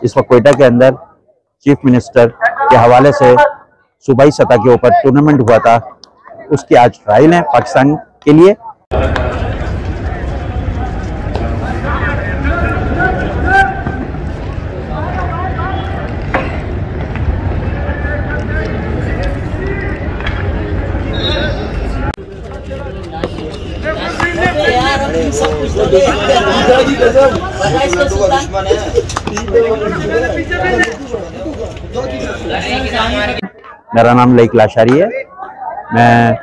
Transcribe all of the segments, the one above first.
इस वक्त क्वेटा के अंदर चीफ मिनिस्टर के हवाले से सूबाई सतह के ऊपर टूर्नामेंट हुआ था, उसकी आज ट्रायल है पाकिस्तान के लिए। मेरा नाम लईक लाशारी है। मैं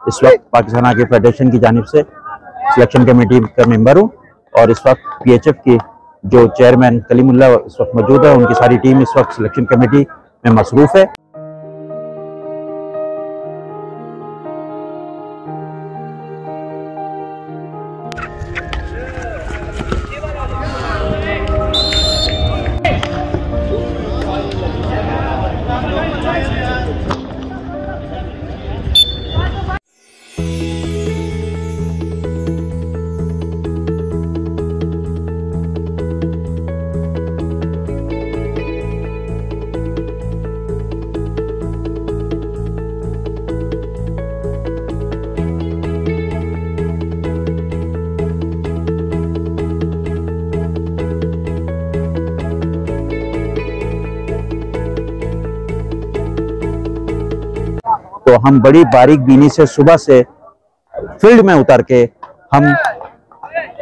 इस वक्त पाकिस्तान हॉकी फेडरेशन की जानिब से सिलेक्शन कमेटी का मेंबर हूं और इस वक्त पीएचएफ की जो चेयरमैन कलीमुल्लाह इस वक्त मौजूद है, उनकी सारी टीम इस वक्त सिलेक्शन कमेटी में मसरूफ है। तो हम बड़ी बारीक बीनी से सुबह से फील्ड में उतर के हम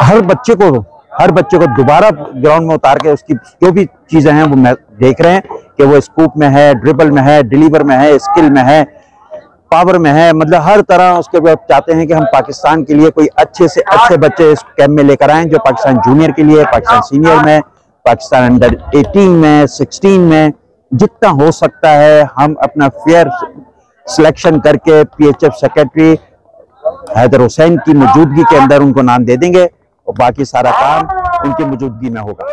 हर बच्चे को दोबारा ग्राउंड में उतार के उसकी जो भी चीजें हैं वो देख रहे हैं कि वो स्कूप में है, ड्रिबल में है, डिलीवर में है, स्किल में है, पावर में है, मतलब हर तरह उसके बाद चाहते हैं कि हम पाकिस्तान के लिए कोई अच्छे से अच्छे बच्चे इस कैंप में लेकर आए, जो पाकिस्तान जूनियर के लिए, पाकिस्तान सीनियर में, पाकिस्तान अंडर 18 में, 16 में जितना हो सकता है हम अपना फेयर सिलेक्शन करके पीएचएफ सेक्रेटरी हैदर हुसैन की मौजूदगी के अंदर उनको नाम दे देंगे और बाकी सारा काम उनकी मौजूदगी में होगा।